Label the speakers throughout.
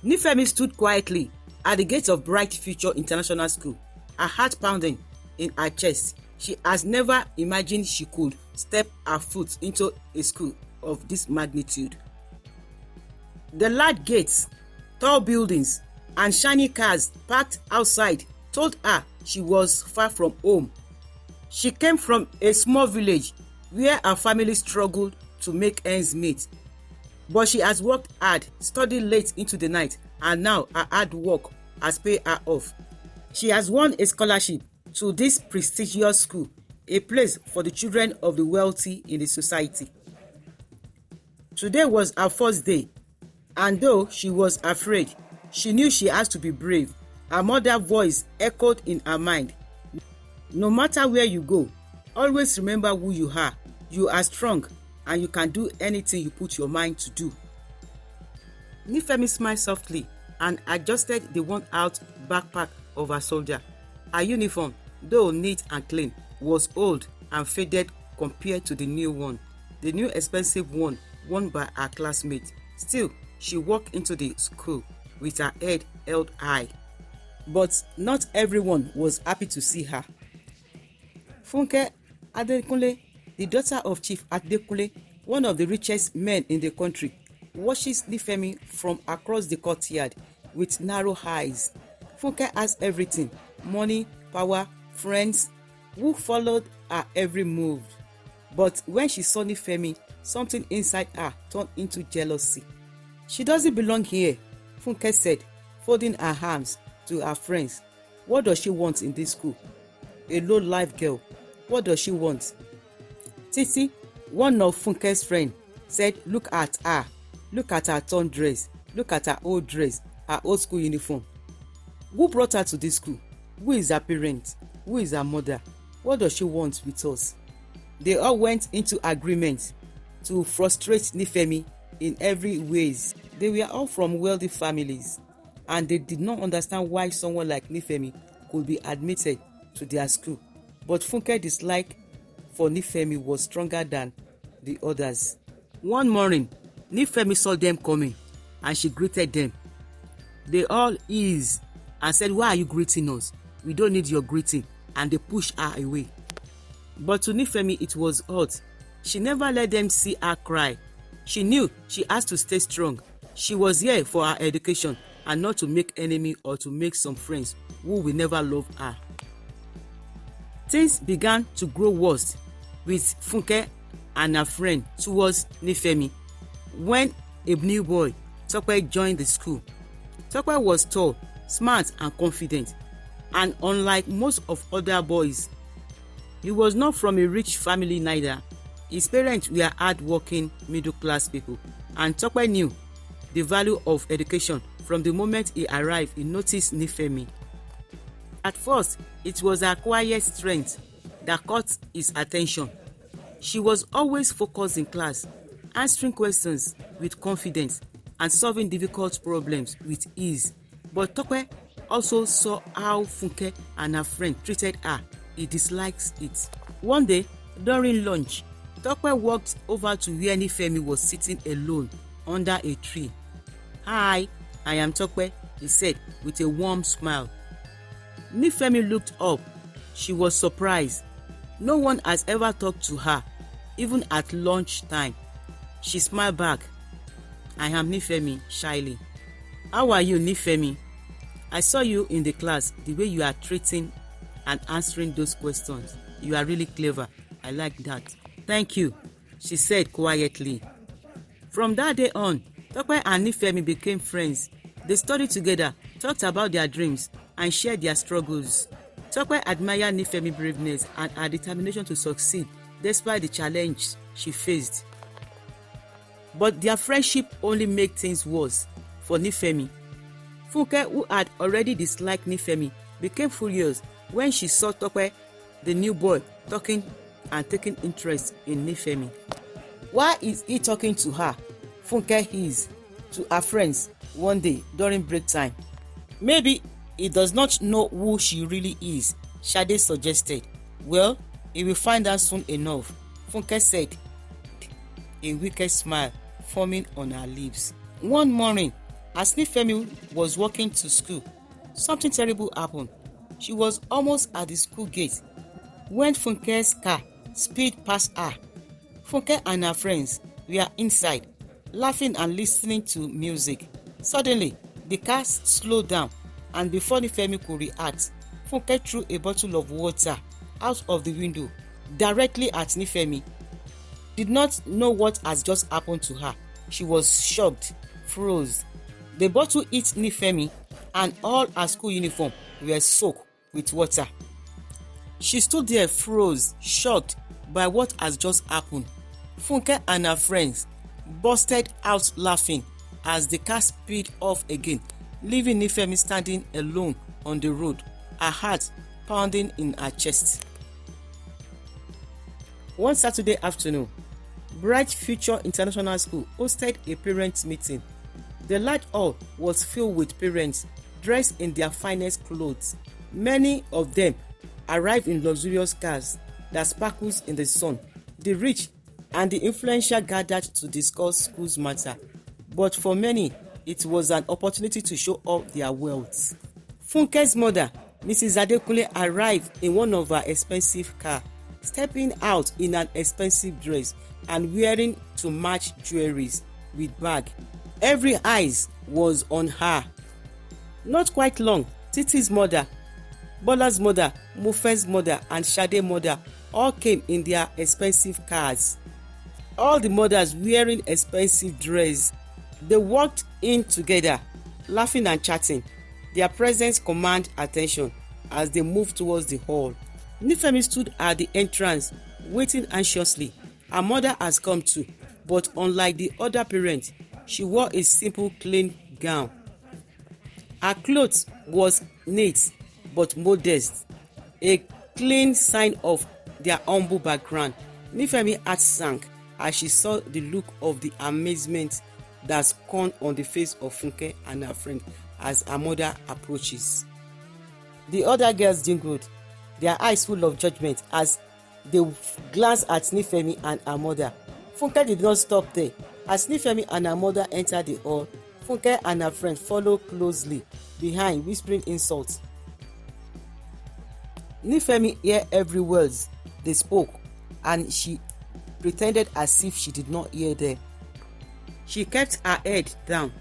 Speaker 1: Nifemi stood quietly at the gate of Bright Future International School, her heart pounding in her chest. She has never imagined she could step her foot into a school of this magnitude. The large gates, tall buildings, and shiny cars parked outside told her she was far from home. She came from a small village where her family struggled to make ends meet. But she has worked hard, studied late into the night, and now her hard work has paid her off. She has won a scholarship to this prestigious school, a place for the children of the wealthy in the society. Today was her first day, and though she was afraid, she knew she has to be brave. Her mother's voice echoed in her mind. No matter where you go, always remember who you are. You are strong, and you can do anything you put your mind to do. Nifemi smiled softly and adjusted the worn-out backpack of her soldier. Her uniform, though neat and clean, was old and faded compared to the new one, the new expensive one worn by her classmate. Still, she walked into the school with her head held high. But not everyone was happy to see her. Funke Adekunle, the daughter of Chief Adekunle, one of the richest men in the country, watches Nifemi from across the courtyard with narrow eyes. Funke has everything: money, power, friends who followed her every move. But when she saw Nifemi, something inside her turned into jealousy. She doesn't belong here, Funke said, folding her arms to her friends. What does she want in this school? A low-life girl. What does she want? Titi, one of Funke's friends, said, look at her. Look at her torn dress. Look at her old dress, her old school uniform. Who brought her to this school? Who is her parent? Who is her mother? What does she want with us? They all went into agreement to frustrate Nifemi in every ways. They were all from wealthy families, and they did not understand why someone like Nifemi could be admitted to their school. But Funke's dislike for Nifemi was stronger than the others. One morning, Nifemi saw them coming, and she greeted them. They all eased and said, why are you greeting us? We don't need your greeting. And they pushed her away. But to Nifemi, it was hot. She never let them see her cry. She knew she has to stay strong. She was here for her education and not to make enemy or to make some friends who will never love her. Things began to grow worse with Funke and her friend towards Nifemi when a new boy, Tope, joined the school. Tope was tall, smart and confident, and unlike most of other boys, he was not from a rich family neither. His parents were hard-working middle-class people, and Tope knew the value of education. From the moment he arrived, he noticed Nifemi. At first, it was her quiet strength that caught his attention. She was always focused in class, answering questions with confidence and solving difficult problems with ease. But Tope also saw how Funke and her friend treated her. He dislikes it. One day, during lunch, Tope walked over to where Nifemi was sitting alone under a tree. Hi, I am Tope, he said with a warm smile. Nifemi looked up. She was surprised. No one has ever talked to her, even at lunch time. She smiled back. I am Nifemi, shyly. How are you, Nifemi? I saw you in the class, the way you are treating and answering those questions. You are really clever. I like that. Thank you, she said quietly. From that day on, Tope and Nifemi became friends. They studied together, talked about their dreams, and shared their struggles. Tope admired Nifemi's braveness and her determination to succeed despite the challenge she faced. But their friendship only made things worse for Nifemi. Funke, who had already disliked Nifemi, became furious when she saw Tope, the new boy, talking and taking interest in Nifemi. Why is he talking to her? Funke is to her friends one day during break time. Maybe he does not know who she really is, Shade suggested. Well, he will find out soon enough, Funke said, a wicked smile forming on her lips. One morning, As Nifemi was walking to school, something terrible happened. She was almost at the school gate when Funke's car speed past her. Funke and her friends were inside, laughing and listening to music. Suddenly, the car slowed down, and before Nifemi could react, Funke threw a bottle of water out of the window directly at Nifemi. Did not know what has just happened to her. She was shocked, froze. The bottle hit Nifemi, and all her school uniform were soaked with water. She stood there froze, shocked by what has just happened. Funke and her friends busted out laughing as the car sped off again, leaving Nifemi standing alone on the road, her heart pounding in her chest. One Saturday afternoon, Bright Future International School hosted a parents' meeting. The large hall was filled with parents dressed in their finest clothes. Many of them arrived in luxurious cars that sparkles in the sun. The rich and the influential gathered to discuss school's matter, but for many, it was an opportunity to show off their wealth. Funke's mother, Mrs. Adekunle, arrived in one of her expensive cars, stepping out in an expensive dress and wearing to match jewelries with bag. Every eyes was on her. Not quite long, Titi's mother, Bola's mother, Mufe's mother, and Shade's mother all came in their expensive cars. All the mothers wearing expensive dresses. They walked in together, laughing and chatting. Their presence commanded attention as they moved towards the hall. Nifemi stood at the entrance, waiting anxiously. Her mother has come too, but unlike the other parents, she wore a simple, clean gown. Her clothes was neat but modest, a clean sign of their humble background. Nifemi's heart sank as she saw the look of the amazement that shone on the face of Funke and her friend as her mother approaches. The other girls jingled, their eyes full of judgment as they glanced at Nifemi and her mother. Funke did not stop there. As Nifemi and her mother entered the hall, Funke and her friend followed closely behind, whispering insults. Nifemi heard every word they spoke, and she pretended as if she did not hear them. She kept her head down,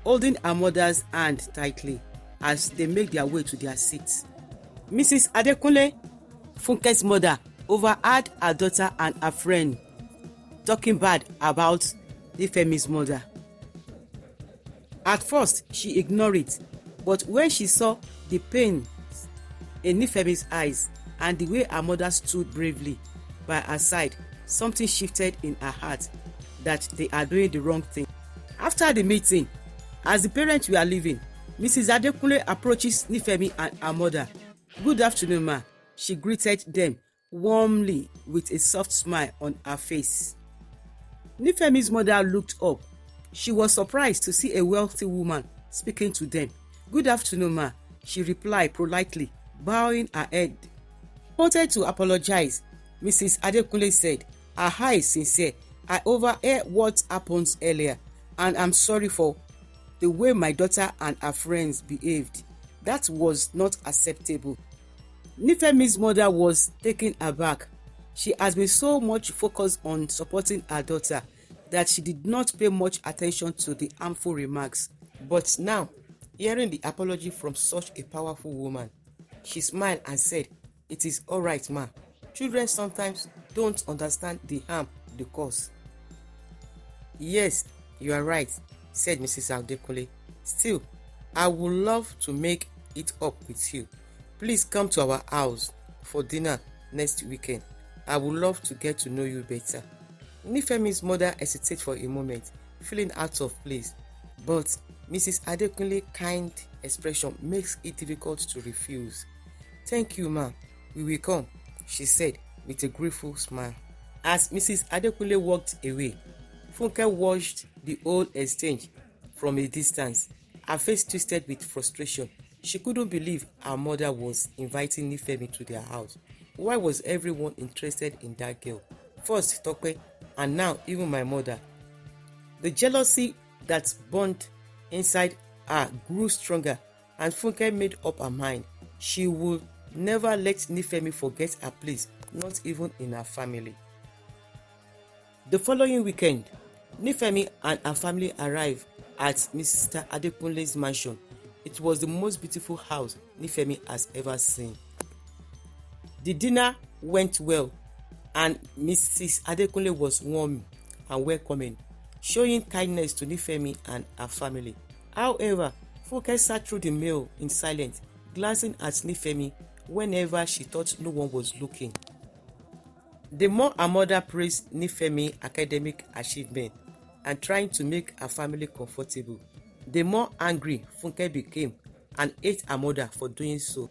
Speaker 1: holding her mother's hand tightly as they made their way to their seats. Mrs. Adekunle, Funke's mother, overheard her daughter and her friend talking bad about Nifemi's mother. At first, she ignored it, but when she saw the pain in Nifemi's eyes and the way her mother stood bravely by her side, something shifted in her heart that they are doing the wrong thing. After the meeting, as the parents were leaving, Mrs. Adekunle approaches Nifemi and her mother. "Good afternoon, ma." She greeted them warmly with a soft smile on her face. Nifemi's mother looked up. She was surprised to see a wealthy woman speaking to them. "Good afternoon, ma," she replied politely, bowing her head. "Wanted to apologize," Mrs. Adekunle said, her eyes sincere. "I overheard what happened earlier, and I'm sorry for the way my daughter and her friends behaved. That was not acceptable." Nifemi's mother was taken aback. She has been so much focused on supporting her daughter that she did not pay much attention to the harmful remarks. But now, hearing the apology from such a powerful woman, she smiled and said, "It is all right, ma. Children sometimes don't understand the harm they cause." "Yes, you are right," said Mrs. Adekunle. "Still, I would love to make it up with you. Please come to our house for dinner next weekend. I would love to get to know you better." Nifemi's mother hesitated for a moment, feeling out of place, but Mrs. Adekunle's kind expression makes it difficult to refuse. "Thank you, ma. We will come," she said with a grateful smile. As Mrs. Adekunle walked away, Funke watched the whole exchange from a distance, her face twisted with frustration. She couldn't believe her mother was inviting Nifemi to their house. Why was everyone interested in that girl? First Tope, and now even my mother. The jealousy that burned inside her grew stronger, and Funke made up her mind she would never let Nifemi forget her place, not even in her family. The following weekend, Nifemi and her family arrived at Mr. Adekunle's mansion. It was the most beautiful house Nifemi has ever seen. The dinner went well, and Mrs. Adekunle was warm and welcoming, showing kindness to Nifemi and her family. However, Funke sat through the meal in silence, glancing at Nifemi whenever she thought no one was looking. The more her mother praised Nifemi's academic achievement and trying to make her family comfortable, the more angry Funke became and ate her mother for doing so.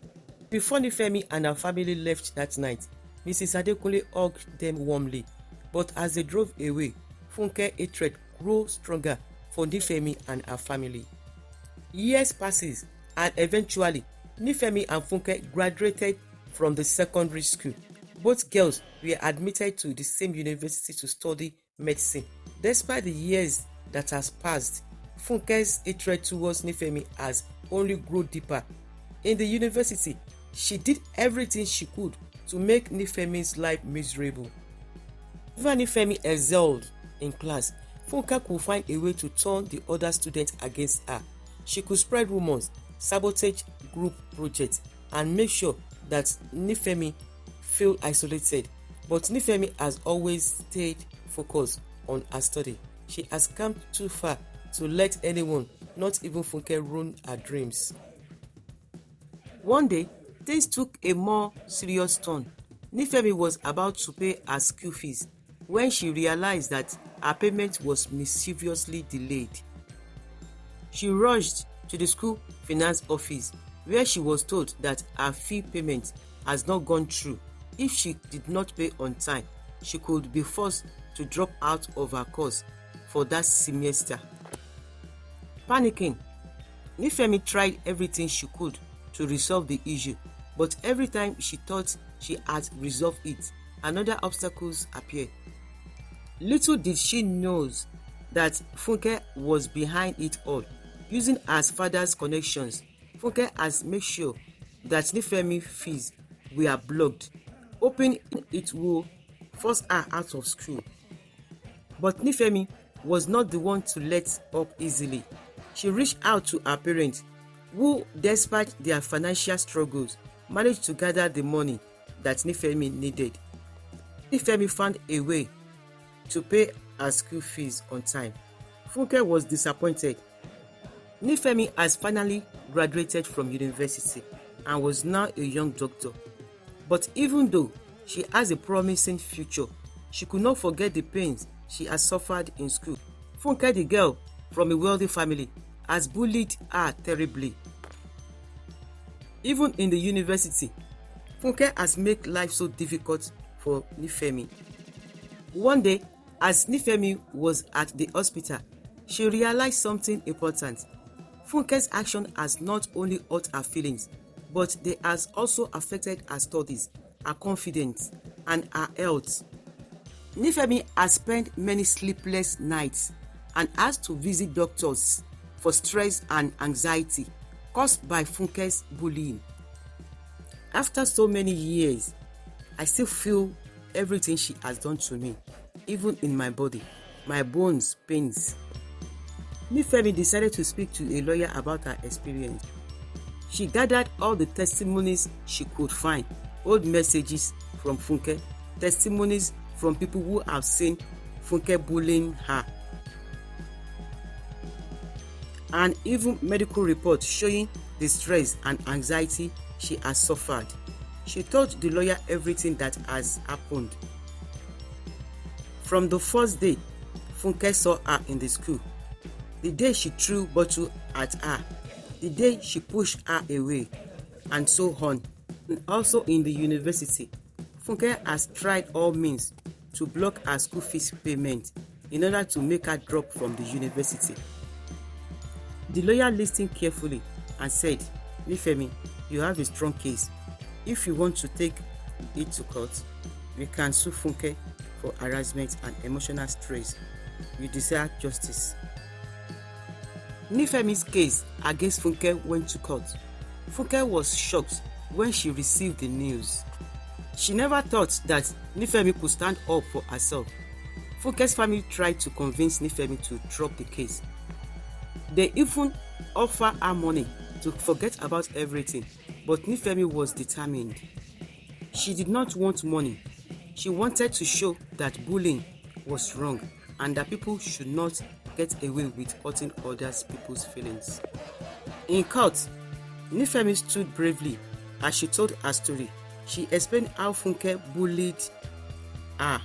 Speaker 1: Before Nifemi and her family left that night, Mrs. Adekunle hugged them warmly, but as they drove away, Funke's hatred grew stronger for Nifemi and her family. Years passes, and eventually, Nifemi and Funke graduated from the secondary school. Both girls were admitted to the same university to study medicine. Despite the years that has passed, Funke's hatred towards Nifemi has only grown deeper. In the university, she did everything she could to make Nifemi's life miserable. Even Nifemi excelled in class, Funke could find a way to turn the other students against her. She could spread rumors, sabotage group projects, and make sure that Nifemi feel isolated. But Nifemi has always stayed focused on her study. She has come too far to let anyone, not even Funke, ruin her dreams. One day, things took a more serious turn. Nifemi was about to pay her school fees when she realized that her payment was mischievously delayed. She rushed to the school finance office, where she was told that her fee payment has not gone through. If she did not pay on time, she could be forced to drop out of her course for that semester. Panicking, Nifemi tried everything she could to resolve the issue, but every time she thought she had resolved it, another obstacles appeared. Little did she know that Funke was behind it all. Using her father's connections, Funke has made sure that Nifemi's fees were blocked, hoping it will force her out of school. But Nifemi was not the one to let up easily. She reached out to her parents, who, despite their financial struggles, managed to gather the money that Nifemi needed. Nifemi found a way to pay her school fees on time. Funke was disappointed. Nifemi has finally graduated from university and was now a young doctor. But even though she has a promising future, she could not forget the pains she has suffered in school. Funke, the girl from a wealthy family, has bullied her terribly. Even in the university, Funke has made life so difficult for Nifemi. One day, as Nifemi was at the hospital, she realized something important. Funke's action has not only hurt her feelings, but they has also affected her studies, her confidence, and her health. Nifemi has spent many sleepless nights and has to visit doctors for stress and anxiety caused by Funke's bullying. After so many years, I still feel everything she has done to me, even in my body, my bones, pains. Nifemi decided to speak to a lawyer about her experience. She gathered all the testimonies she could find, old messages from Funke, testimonies from people who have seen Funke bullying her, and even medical reports showing the stress and anxiety she has suffered. She told the lawyer everything that has happened. From the first day Funke saw her in the school, the day she threw bottle at her, the day she pushed her away, and so on. And also in the university, Funke has tried all means to block her school fees payment in order to make her drop from the university. The lawyer listened carefully and said, "Nifemi, you have a strong case. If you want to take it to court, we can sue Funke for harassment and emotional stress. You deserve justice." Nifemi's case against Funke went to court. Funke was shocked when she received the news. She never thought that Nifemi could stand up for herself. Funke's family tried to convince Nifemi to drop the case. They even offered her money to forget about everything, but Nifemi was determined. She did not want money. She wanted to show that bullying was wrong and that people should not get away with hurting other people's feelings. In court, Nifemi stood bravely as she told her story. She explained how Funke bullied her,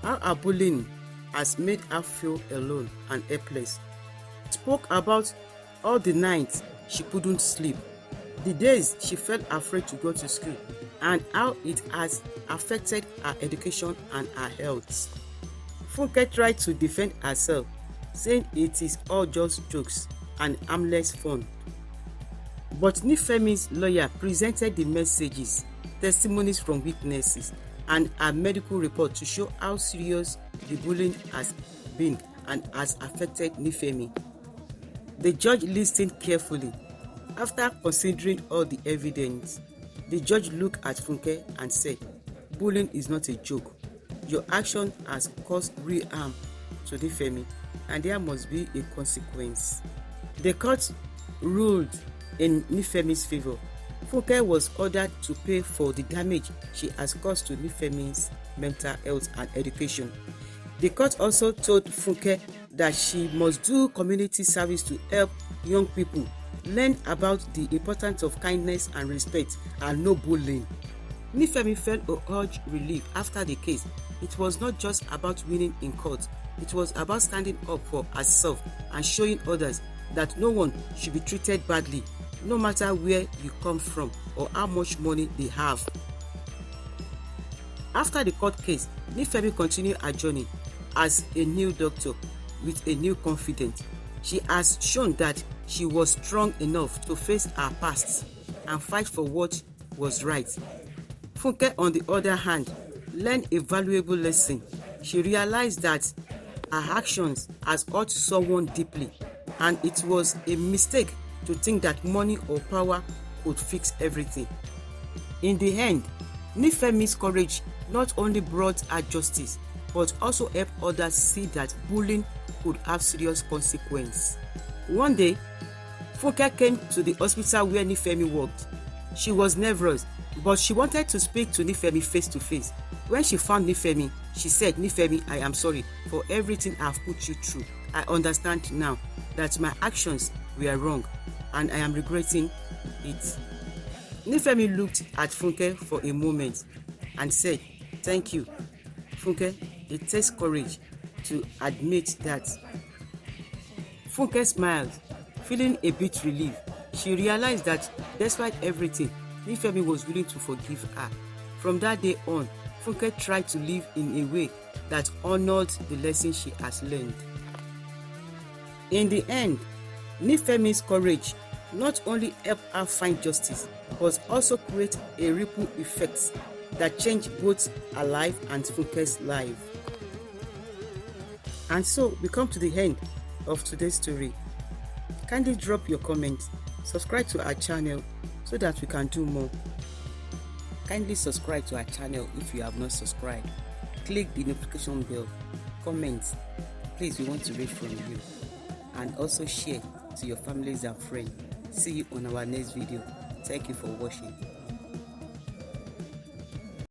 Speaker 1: how her bullying has made her feel alone and helpless. Spoke about all the nights she couldn't sleep, the days she felt afraid to go to school, and how it has affected her education and her health. Funke tried to defend herself, saying it is all just jokes and harmless fun. But Nifemi's lawyer presented the messages, testimonies from witnesses, and a medical report to show how serious the bullying has been and has affected Nifemi. The judge listened carefully. After considering all the evidence, the judge looked at Funke and said, "Bullying is not a joke. Your action has caused real harm to Nifemi, and there must be a consequence." The court ruled in Nifemi's favor. Funke was ordered to pay for the damage she has caused to Nifemi's mental health and education. The court also told Funke that she must do community service to help young people learn about the importance of kindness and respect and no bullying. Nifemi felt a urge relief after the case. It was not just about winning in court. It was about standing up for herself and showing others that no one should be treated badly, no matter where you come from or how much money they have. After the court case, Nifemi continued her journey as a new doctor with a new confidence. She has shown that she was strong enough to face her past and fight for what was right. Funke, on the other hand, learned a valuable lesson. She realized that her actions has hurt someone deeply, and it was a mistake to think that money or power could fix everything. In the end, Nifemi's courage not only brought her justice, but also helped others see that bullying could have serious consequences. One day, Funke came to the hospital where Nifemi worked. She was nervous, but she wanted to speak to Nifemi face to face. When she found Nifemi, she said, "Nifemi, I am sorry for everything I have put you through. I understand now that my actions were wrong and I am regretting it." Nifemi looked at Funke for a moment and said, "Thank you, Funke. It takes courage to admit that." Funke smiled, feeling a bit relieved. She realized that despite everything, Nifemi was willing to forgive her. From that day on, Funke tried to live in a way that honored the lesson she has learned. In the end, Nifemi's courage not only helped her find justice, but also create a ripple effect that changed both her life and Funke's life. And so we come to the end of today's story. Kindly drop your comments, subscribe to our channel so that we can do more. Kindly subscribe to our channel if you have not subscribed. Click the notification bell, comment. Please, we want to read from you. And also share to your families and friends. See you on our next video. Thank you for watching.